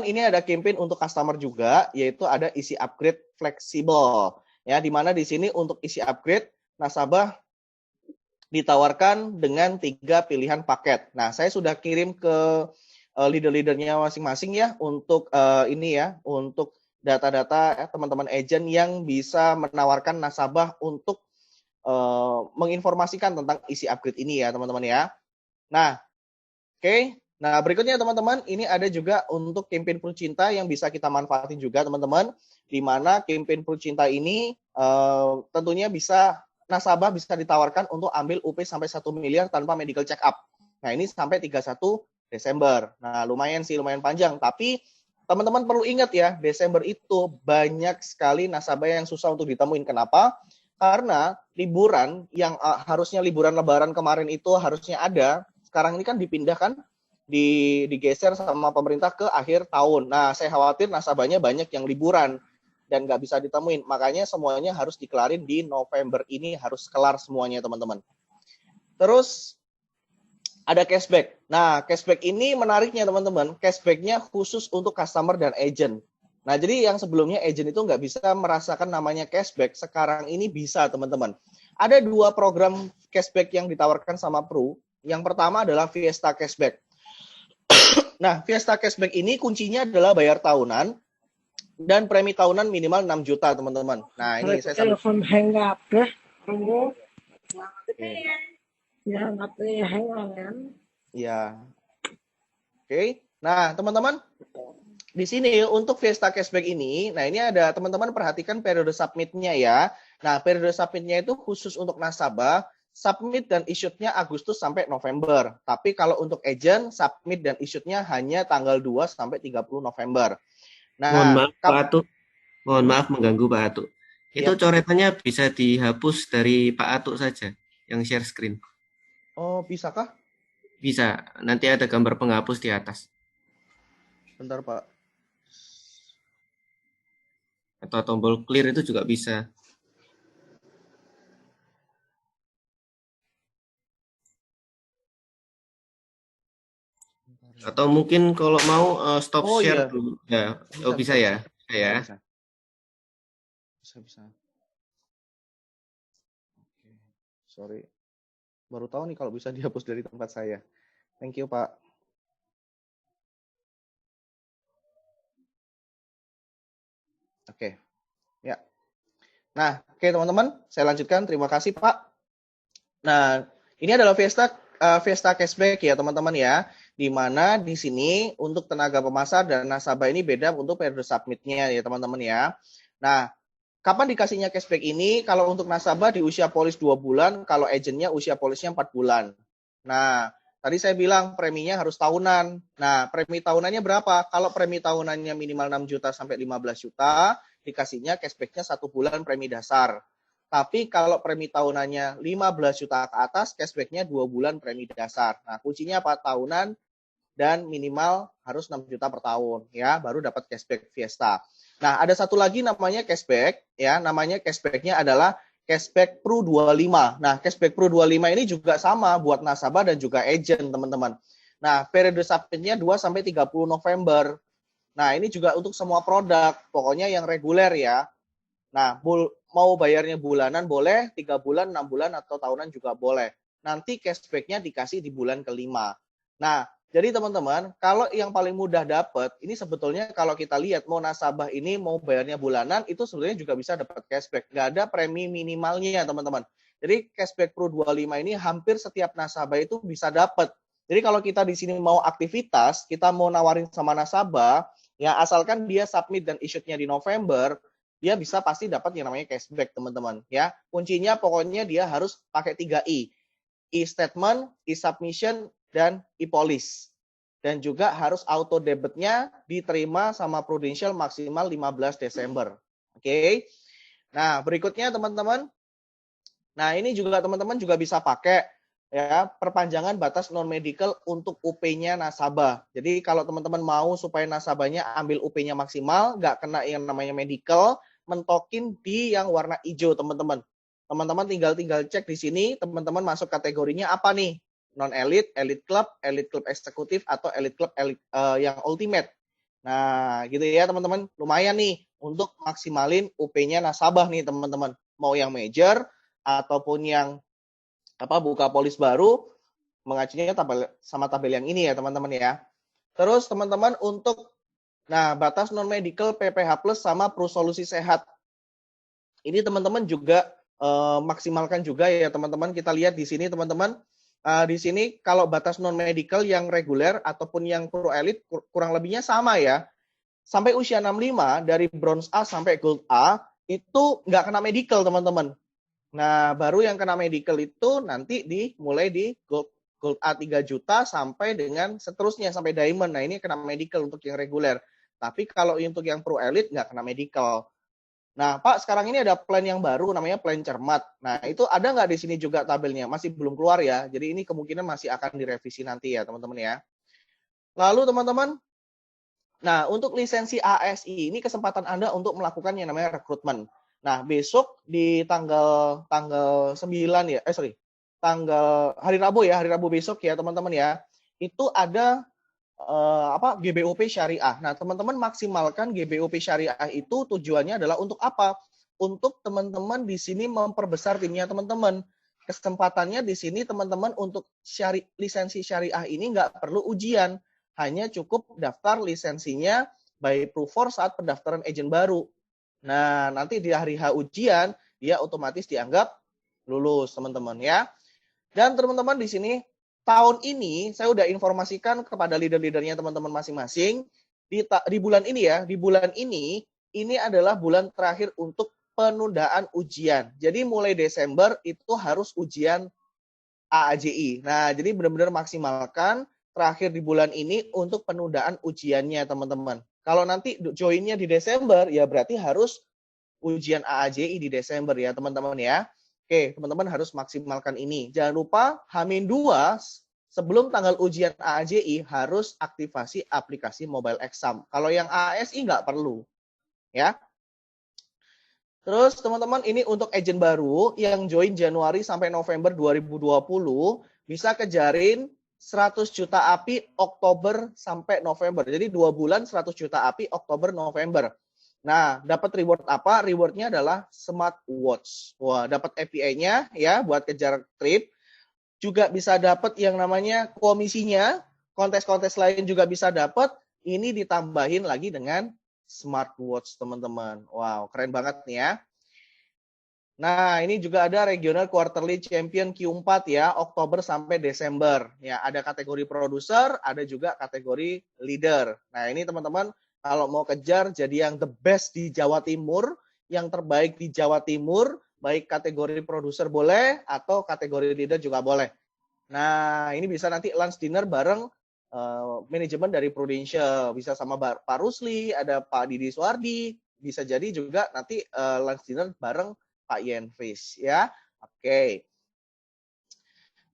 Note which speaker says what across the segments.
Speaker 1: ini ada campaign untuk customer juga, yaitu ada isi upgrade fleksibel. Ya, di mana di sini untuk isi upgrade nasabah ditawarkan dengan 3 pilihan paket. Nah, saya sudah kirim ke leader-leadernya masing-masing ya untuk ini ya, untuk data-data teman-teman agent yang bisa menawarkan nasabah untuk menginformasikan tentang isi upgrade ini ya, teman-teman ya. Nah, oke. Nah, berikutnya teman-teman, ini ada juga untuk campaign Pro Cinta yang bisa kita manfaatin juga teman-teman, di mana campaign Pro Cinta ini tentunya bisa nasabah bisa ditawarkan untuk ambil UP sampai 1 miliar tanpa medical check up. Nah, ini sampai 31 Desember. Nah, lumayan sih, lumayan panjang. Tapi teman-teman perlu ingat ya, Desember itu banyak sekali nasabah yang susah untuk ditemuin. Kenapa? Karena liburan yang harusnya liburan Lebaran kemarin itu harusnya ada, sekarang ini kan dipindahkan, digeser sama pemerintah ke akhir tahun. Nah, saya khawatir nasabahnya banyak yang liburan dan nggak bisa ditemuin. Makanya semuanya harus dikelarin di November ini, harus kelar semuanya teman-teman. Terus ada cashback. Nah, cashback ini menariknya teman-teman. Cashbacknya khusus untuk customer dan agent. Nah, jadi yang sebelumnya agent itu nggak bisa merasakan namanya cashback, sekarang ini bisa teman-teman. Ada 2 program cashback yang ditawarkan sama Pro. Yang pertama adalah Fiesta Cashback. Nah, Fiesta Cashback ini kuncinya adalah bayar tahunan dan premi tahunan minimal 6 juta, teman-teman. Nah, ini saya
Speaker 2: telepon hang up deh.
Speaker 1: Okay.
Speaker 2: Ya, nanti hang kan.
Speaker 1: Ya. Oke. Nah, teman-teman, di sini untuk Fiesta Cashback ini, nah ini ada teman-teman perhatikan periode submitnya ya. Nah, periode submitnya itu khusus untuk nasabah, submit dan issue-nya Agustus sampai November. Tapi kalau untuk agent, submit dan issue-nya hanya tanggal 2 sampai 30 November. Nah,
Speaker 3: mohon maaf Pak Atuk. Mohon maaf mengganggu Pak Atuk. Itu coretannya bisa dihapus dari Pak Atuk saja yang share screen.
Speaker 1: Oh, bisakah?
Speaker 3: Bisa. Nanti ada gambar penghapus di atas.
Speaker 1: Bentar, Pak.
Speaker 3: Atau tombol clear itu juga bisa. Atau mungkin kalau mau stop share dulu. Ya, bisa ya. Ya.
Speaker 1: Bisa. Oke. Sorry. Baru tahu nih kalau bisa dihapus dari tempat saya. Thank you, Pak. Oke. Ya. Nah, oke teman-teman, saya lanjutkan. Terima kasih, Pak. Nah, ini adalah Fiesta Cashback ya, teman-teman ya. Di mana di sini untuk tenaga pemasar dan nasabah ini beda untuk periode submitnya ya, teman-teman ya. Nah, kapan dikasihnya cashback ini? Kalau untuk nasabah di usia polis 2 bulan, kalau agentnya usia polisnya 4 bulan. Nah, tadi saya bilang preminya harus tahunan. Nah, premi tahunannya berapa? Kalau premi tahunannya minimal 6 juta sampai 15 juta, dikasihnya cashbacknya 1 bulan premi dasar. Tapi kalau premi tahunannya 15 juta ke atas, cashbacknya 2 bulan premi dasar. Nah, kuncinya apa? Tahunan dan minimal harus 6 juta per tahun ya, baru dapat cashback Fiesta. Nah, ada satu lagi namanya cashback ya, namanya cashbacknya adalah cashback Pro 25. Nah, cashback Pro 25 ini juga sama buat nasabah dan juga agent, teman-teman. Nah, periode submitnya 2 sampai 30 November. Nah, ini juga untuk semua produk, pokoknya yang reguler ya. Nah, mau bayarnya bulanan boleh, 3 bulan, 6 bulan, atau tahunan juga boleh. Nanti cashback-nya dikasih di bulan kelima. Nah, jadi teman-teman, kalau yang paling mudah dapat, ini sebetulnya kalau kita lihat mau nasabah ini mau bayarnya bulanan, itu sebenarnya juga bisa dapat cashback. Nggak ada premi minimalnya, teman-teman. Jadi cashback Pro 25 ini hampir setiap nasabah itu bisa dapat. Jadi kalau kita di sini mau aktivitas, kita mau nawarin sama nasabah, ya asalkan dia submit dan issue-nya di November, dia bisa pasti dapat yang namanya cashback, teman-teman. Ya, kuncinya pokoknya dia harus pakai 3 e-statement, e-submission, dan e-police. Dan juga harus auto debitnya diterima sama Prudential maksimal 15 Desember. Oke. Nah, berikutnya teman-teman. Nah, ini juga teman-teman juga bisa pakai ya perpanjangan batas non medical untuk UP-nya nasabah. Jadi kalau teman-teman mau supaya nasabahnya ambil UP-nya maksimal, nggak kena yang namanya medical, mentokin di yang warna hijau, teman-teman. Teman-teman tinggal cek di sini, teman-teman masuk kategorinya apa nih? Non elite, elite club eksekutif, atau elite club yang ultimate. Nah, gitu ya teman-teman. Lumayan nih untuk maksimalin UP-nya nasabah nih teman-teman. Mau yang major ataupun yang buka polis baru, mengacunya sama tabel yang ini ya teman-teman ya. Terus teman-teman untuk batas non medical PPH plus sama prosolusi sehat. Ini teman-teman juga maksimalkan juga ya teman-teman. Kita lihat di sini teman-teman. Di sini kalau batas non medical yang reguler ataupun yang pro elite kurang lebihnya sama ya. Sampai usia 65 dari bronze A sampai gold A itu nggak kena medical teman-teman. Nah, baru yang kena medical itu nanti dimulai di gold A 3 juta sampai dengan seterusnya sampai diamond. Nah, ini kena medical untuk yang reguler. Tapi kalau untuk yang pro elite nggak kena medical. Nah, Pak, sekarang ini ada plan yang baru namanya plan cermat. Nah, itu ada nggak di sini juga tabelnya? Masih belum keluar ya. Jadi ini kemungkinan masih akan direvisi nanti ya, teman-teman ya. Lalu, teman-teman, nah, untuk lisensi ASI ini kesempatan Anda untuk melakukan yang namanya rekrutmen. Nah, besok di tanggal 9 ya, tanggal hari Rabu besok ya, teman-teman ya. Itu ada GBOP syariah. Nah, teman-teman maksimalkan GBOP syariah itu tujuannya adalah untuk apa? Untuk teman-teman di sini memperbesar timnya teman-teman. Kesempatannya di sini teman-teman untuk lisensi syariah ini nggak perlu ujian, hanya cukup daftar lisensinya by Prover saat pendaftaran agent baru. Nah, nanti di hari H ujian dia otomatis dianggap lulus teman-teman ya. Dan teman-teman di sini tahun ini saya udah informasikan kepada leader-leadernya teman-teman masing-masing di bulan ini ya, di bulan ini adalah bulan terakhir untuk penundaan ujian. Jadi mulai Desember itu harus ujian AAJI. Nah, jadi benar-benar maksimalkan terakhir di bulan ini untuk penundaan ujiannya teman-teman. Kalau nanti joinnya di Desember ya berarti harus ujian AAJI di Desember ya teman-teman ya. Oke, teman-teman harus maksimalkan ini. Jangan lupa H-2 sebelum tanggal ujian AAJI harus aktivasi aplikasi mobile exam. Kalau yang ASI nggak perlu. Ya. Terus teman-teman ini untuk agent baru yang join Januari sampai November 2020 bisa kejarin 100 juta API Oktober sampai November. Jadi 2 bulan 100 juta API Oktober November. Nah, dapat reward apa? Rewardnya adalah smartwatch. Wah, dapat API-nya ya buat kejar trip. Juga bisa dapat yang namanya komisinya. Kontes-kontes lain juga bisa dapat. Ini ditambahin lagi dengan smartwatch, teman-teman. Wow, keren banget nih ya. Nah, ini juga ada regional quarterly champion Q4 ya, Oktober sampai Desember. Ya, ada kategori produser, ada juga kategori leader. Nah, ini teman-teman kalau mau kejar jadi yang the best di Jawa Timur, yang terbaik di Jawa Timur, baik kategori produser boleh atau kategori leader juga boleh. Nah, ini bisa nanti lunch dinner bareng manajemen dari Prudential, bisa sama Pak Rusli, ada Pak Didi Suardi, bisa jadi juga nanti lunch dinner bareng Pak Yenfis ya. Oke.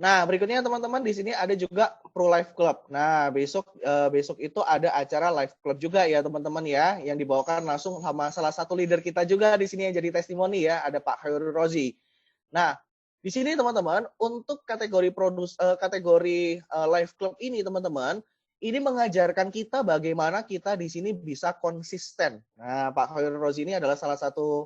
Speaker 1: Nah, berikutnya teman-teman di sini ada juga Pro Life Club. Nah, besok itu ada acara Life Club juga ya teman-teman ya, yang dibawakan langsung sama salah satu leader kita juga di sini yang jadi testimoni ya, ada Pak Khairul Rozi. Nah, di sini teman-teman untuk kategori Life Club ini teman-teman, ini mengajarkan kita bagaimana kita di sini bisa konsisten. Nah, Pak Khairul Rozi ini adalah salah satu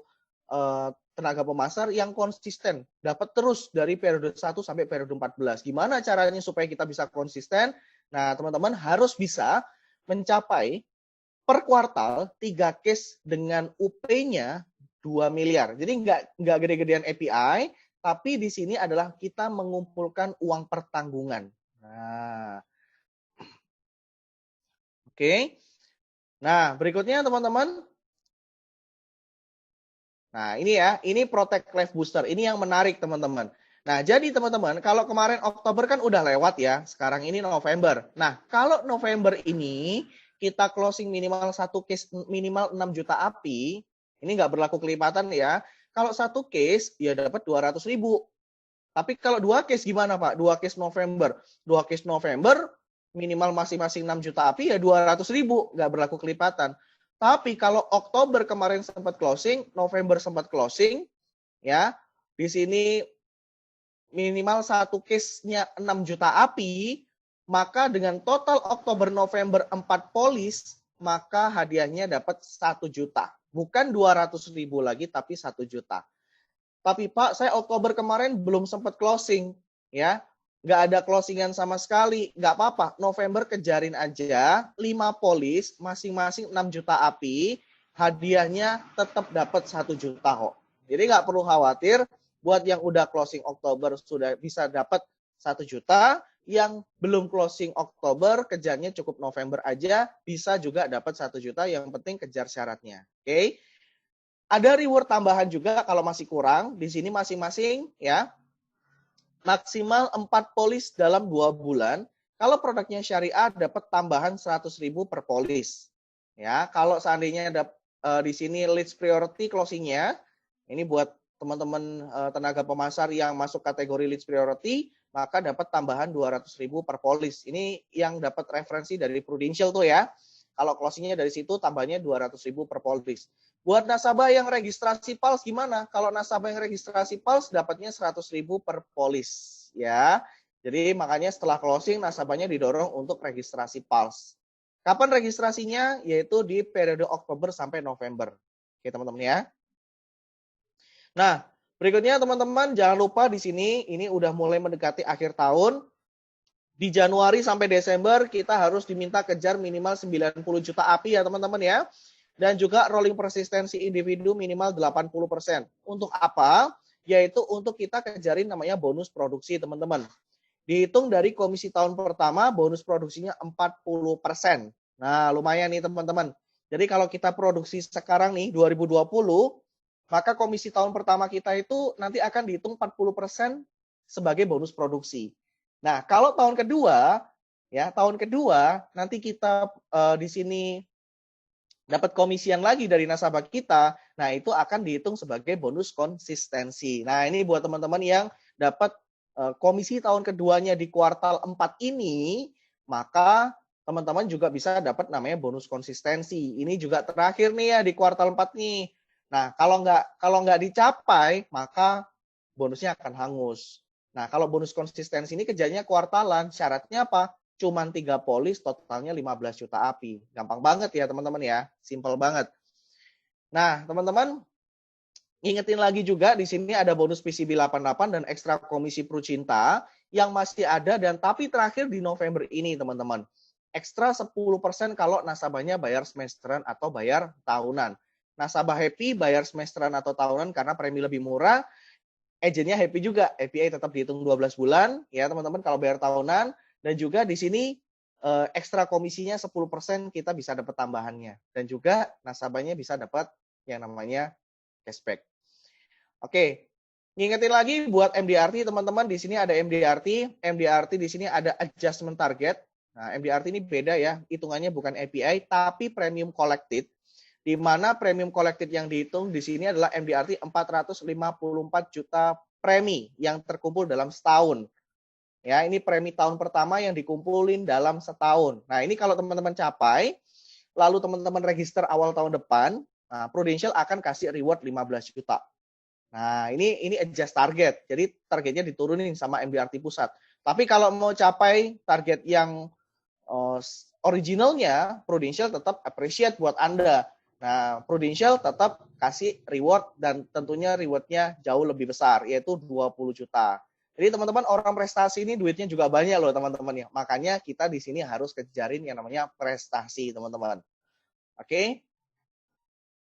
Speaker 1: tenaga pemasar yang konsisten, dapat terus dari periode 1 sampai periode 14. Gimana caranya supaya kita bisa konsisten? Nah, teman-teman harus bisa mencapai per kuartal 3 case dengan UP-nya 2 miliar. Jadi nggak gede-gedean API, tapi di sini adalah kita mengumpulkan uang pertanggungan. Nah, oke. Nah, berikutnya teman-teman. Nah, ini ya, ini Protect Life Booster. Ini yang menarik, teman-teman. Nah, jadi teman-teman, kalau kemarin Oktober kan udah lewat ya. Sekarang ini November. Nah, kalau November ini kita closing minimal satu case, minimal 6 juta API, ini nggak berlaku kelipatan ya. Kalau satu case, ya dapat 200.000. Tapi kalau 2 case gimana, Pak? 2 case November. 2 case November, minimal masing-masing 6 juta API, ya 200.000. Nggak berlaku kelipatan. Tapi kalau Oktober kemarin sempat closing, November sempat closing, ya di sini minimal satu case-nya 6 juta API, maka dengan total Oktober November 4 polis maka hadiahnya dapat 1 juta. Bukan 200.000 lagi, tapi 1 juta. Tapi Pak, saya Oktober kemarin belum sempat closing, ya. Nggak ada closingan sama sekali. Nggak apa-apa, November kejarin aja, 5 polis, masing-masing 6 juta api, hadiahnya tetap dapat 1 juta kok. Jadi nggak perlu khawatir, buat yang udah closing Oktober sudah bisa dapat 1 juta, yang belum closing Oktober, kejarnya cukup November aja, bisa juga dapat 1 juta, yang penting kejar syaratnya. Oke. Ada reward tambahan juga kalau masih kurang, di sini masing-masing ya, maksimal 4 polis dalam 2 bulan. Kalau produknya syariah dapat tambahan 100.000 per polis. Ya, kalau seandainya ada di sini leads priority closingnya, ini buat teman-teman tenaga pemasar yang masuk kategori leads priority, maka dapat tambahan 200.000 per polis. Ini yang dapat referensi dari Prudential tuh ya. Kalau closingnya dari situ tambahnya 200.000 per polis. Buat nasabah yang registrasi PALS gimana? Kalau nasabah yang registrasi PALS dapatnya 100.000 per polis ya. Jadi makanya setelah closing nasabahnya didorong untuk registrasi PALS. Kapan registrasinya? Yaitu di periode Oktober sampai November. Oke teman-teman ya. Nah, berikutnya teman-teman jangan lupa di sini ini udah mulai mendekati akhir tahun. Di Januari sampai Desember kita harus diminta kejar minimal 90 juta api ya teman-teman ya. Dan juga rolling persistensi individu minimal 80%. Untuk apa? Yaitu untuk kita kejarin namanya bonus produksi teman-teman. Dihitung dari komisi tahun pertama, bonus produksinya 40%. Nah, lumayan nih teman-teman. Jadi kalau kita produksi sekarang nih 2020, maka komisi tahun pertama kita itu nanti akan dihitung 40% sebagai bonus produksi. Nah, kalau tahun kedua, ya tahun kedua nanti kita di sini dapat komisian lagi dari nasabah kita, nah itu akan dihitung sebagai bonus konsistensi. Nah, ini buat teman-teman yang dapat komisi tahun keduanya di kuartal 4 ini, maka teman-teman juga bisa dapat namanya bonus konsistensi. Ini juga terakhir nih ya di kuartal 4 nih. Nah, kalau nggak dicapai, maka bonusnya akan hangus. Nah, kalau bonus konsistensi ini kerjanya kuartalan, syaratnya apa? Cuman 3 polis, totalnya 15 juta api. Gampang banget ya teman-teman ya, simple banget. Nah, teman-teman, ingetin lagi juga di sini ada bonus PCB 88 dan ekstra komisi Prucinta yang masih ada dan tapi terakhir di November ini teman-teman. Ekstra 10% kalau nasabahnya bayar semesteran atau bayar tahunan. Nasabah happy bayar semesteran atau tahunan karena premi lebih murah. Agennya happy juga, API tetap dihitung 12 bulan ya teman-teman kalau bayar tahunan. Dan juga di sini ekstra komisinya 10% kita bisa dapat tambahannya. Dan juga nasabahnya bisa dapat yang namanya cashback. Oke, ngingetin lagi buat MDRT teman-teman, di sini ada MDRT. MDRT di sini ada adjustment target. Nah, MDRT ini beda ya, hitungannya bukan API tapi premium collected. Di mana premium collected yang dihitung di sini adalah MDRT 454 juta premi yang terkumpul dalam setahun. Ya, ini premi tahun pertama yang dikumpulin dalam setahun. Nah, ini kalau teman-teman capai, lalu teman-teman register awal tahun depan, nah, Prudential akan kasih reward 15 juta. Nah, ini adjust target. Jadi targetnya diturunin sama MDRT pusat. Tapi kalau mau capai target yang originalnya, Prudential tetap appreciate buat Anda. Nah, Prudential tetap kasih reward dan tentunya rewardnya jauh lebih besar, yaitu 20 juta. Jadi teman-teman orang prestasi ini duitnya juga banyak loh teman-teman ya. Makanya kita di sini harus kejarin yang namanya prestasi teman-teman. Oke.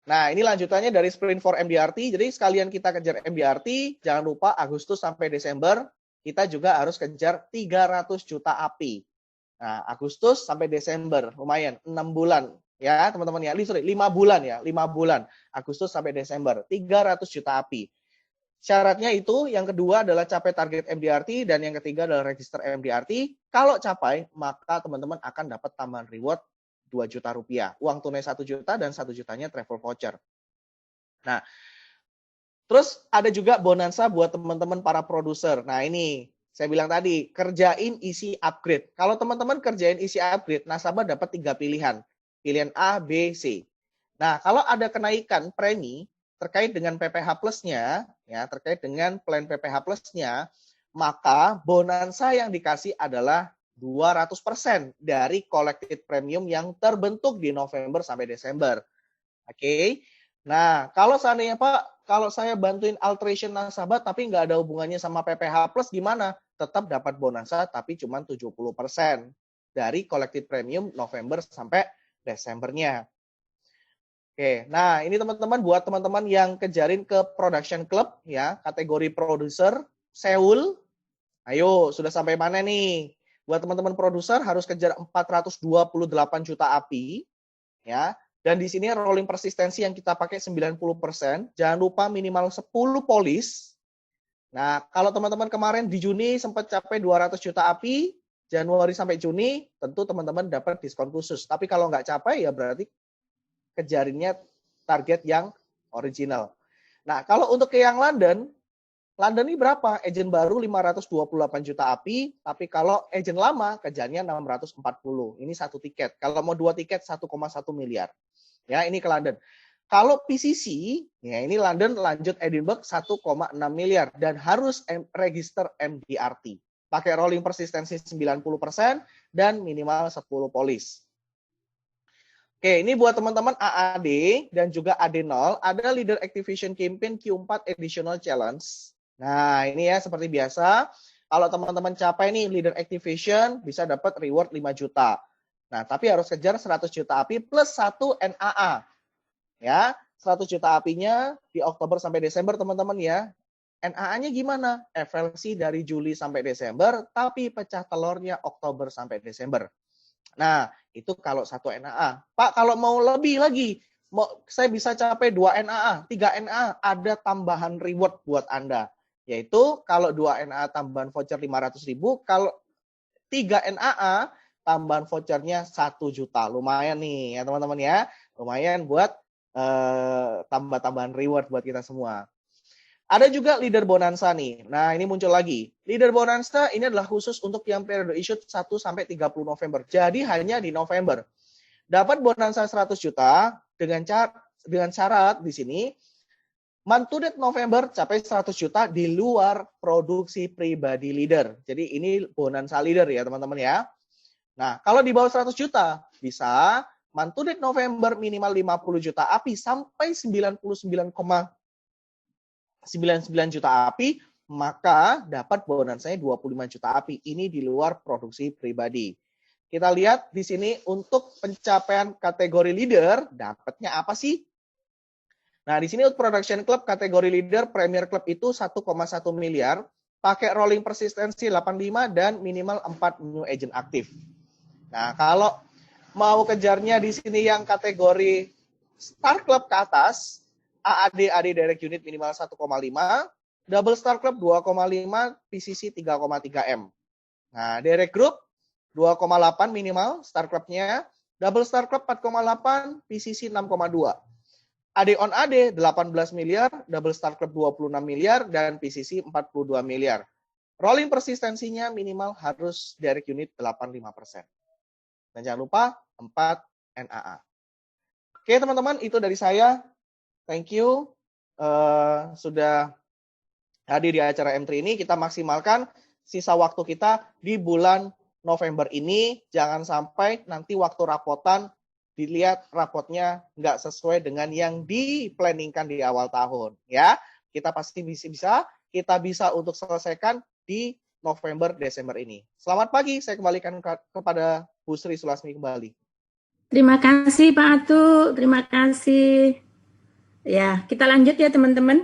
Speaker 1: Nah ini lanjutannya dari Sprint for MDRT. Jadi sekalian kita kejar MDRT, jangan lupa Agustus sampai Desember kita juga harus kejar 300 juta api. Nah Agustus sampai Desember lumayan 6 bulan ya teman-teman ya. 5 bulan ya, 5 bulan Agustus sampai Desember 300 juta api. Syaratnya itu, yang kedua adalah capai target MDRT, dan yang ketiga adalah register MDRT. Kalau capai, maka teman-teman akan dapat tambahan reward 2 juta rupiah. Uang tunai 1 juta dan 1 jutanya travel voucher. Nah, terus ada juga bonansa buat teman-teman para produser. Nah ini, saya bilang tadi, kerjain isi upgrade. Kalau teman-teman kerjain isi upgrade, nasabah dapat 3 pilihan. Pilihan A, B, C. Nah, kalau ada kenaikan premi, terkait dengan PPH Plus-nya, ya, terkait dengan plan PPH Plus-nya, maka bonansa yang dikasih adalah 200% dari collected premium yang terbentuk di November sampai Desember. Oke. Nah, kalau seandainya Pak, kalau saya bantuin alteration nasabah tapi nggak ada hubungannya sama PPh plus gimana? Tetap dapat bonansa tapi cuma 70% dari collected premium November sampai Desembernya. Oke, nah ini teman-teman buat teman-teman yang kejarin ke production club ya, kategori produser Seoul. Ayo, sudah sampai mana nih? Buat teman-teman produser harus kejar 428 juta API ya. Dan di sini rolling persistensi yang kita pakai 90%. Jangan lupa minimal 10 polis. Nah, kalau teman-teman kemarin di Juni sempat capai 200 juta API, Januari sampai Juni, tentu teman-teman dapat diskon khusus. Tapi kalau nggak capai ya berarti kejarinnya target yang original. Nah, kalau untuk ke yang London ini berapa? Agent baru 528 juta API, tapi kalau agent lama kejarnya 640. Ini satu tiket. Kalau mau 2 tiket 1,1 miliar. Ya, ini ke London. Kalau PCC, ya ini London lanjut Edinburgh 1,6 miliar dan harus register MDRT. Pakai rolling persistensi 90% dan minimal 10 polis. Oke, ini buat teman-teman AAD dan juga AD0, ada Leader Activation Campaign Q4 Additional Challenge. Nah, ini ya seperti biasa, kalau teman-teman capai nih Leader Activation, bisa dapat reward 5 juta. Nah, tapi harus kejar 100 juta API plus 1 NAA. Ya, 100 juta API-nya di Oktober sampai Desember, teman-teman ya. NAA-nya gimana? FLC dari Juli sampai Desember, tapi pecah telurnya Oktober sampai Desember. Nah, itu kalau 1 NAA. Pak, kalau mau lebih lagi, saya bisa capai 2 NAA, 3 NAA, ada tambahan reward buat Anda. Yaitu kalau 2 NAA tambahan voucher 500.000, kalau 3 NAA tambahan vouchernya 1 juta. Lumayan nih ya teman-teman ya. Lumayan buat tambah-tambahan reward buat kita semua. Ada juga Leader Bonanza nih. Nah, ini muncul lagi. Leader Bonanza ini adalah khusus untuk yang periode issued 1 sampai 30 November. Jadi hanya di November. Dapat bonanza 100 juta dengan syarat di sini month to date November capai 100 juta di luar produksi pribadi leader. Jadi ini bonanza leader ya, teman-teman ya. Nah, kalau di bawah 100 juta bisa month to date November minimal 50 juta API sampai 99,99 juta API, maka dapat bonansanya 25 juta API. Ini di luar produksi pribadi. Kita lihat di sini untuk pencapaian kategori leader, dapatnya apa sih? Nah, di sini untuk production club kategori leader Premier Club itu 1,1 miliar, pakai rolling persistensi 85 dan minimal 4 new agent aktif. Nah, kalau mau kejarnya di sini yang kategori Star Club ke atas, AAD Direct Unit minimal 1,5, Double Star Club 2,5, PCC 3,3 M. Nah, Direct Group 2,8 minimal Star Club-nya, Double Star Club 4,8, PCC 6,2. AD on AD 18 miliar, Double Star Club 26 miliar, dan PCC 42 miliar. Rolling persistensinya minimal harus Direct Unit 85%. Dan jangan lupa 4 NAA. Oke teman-teman, itu dari saya. Thank you sudah hadir di acara M3 ini. Kita maksimalkan sisa waktu kita di bulan November ini. Jangan sampai nanti waktu rapotan dilihat rapotnya nggak sesuai dengan yang diplanningkan di awal tahun. Ya, kita pasti kita bisa untuk selesaikan di November Desember ini. Selamat pagi, saya kembalikan kepada Bu Sri Sulasmi kembali.
Speaker 2: Terima kasih Pak Atu, terima kasih. Ya, kita lanjut ya teman-teman.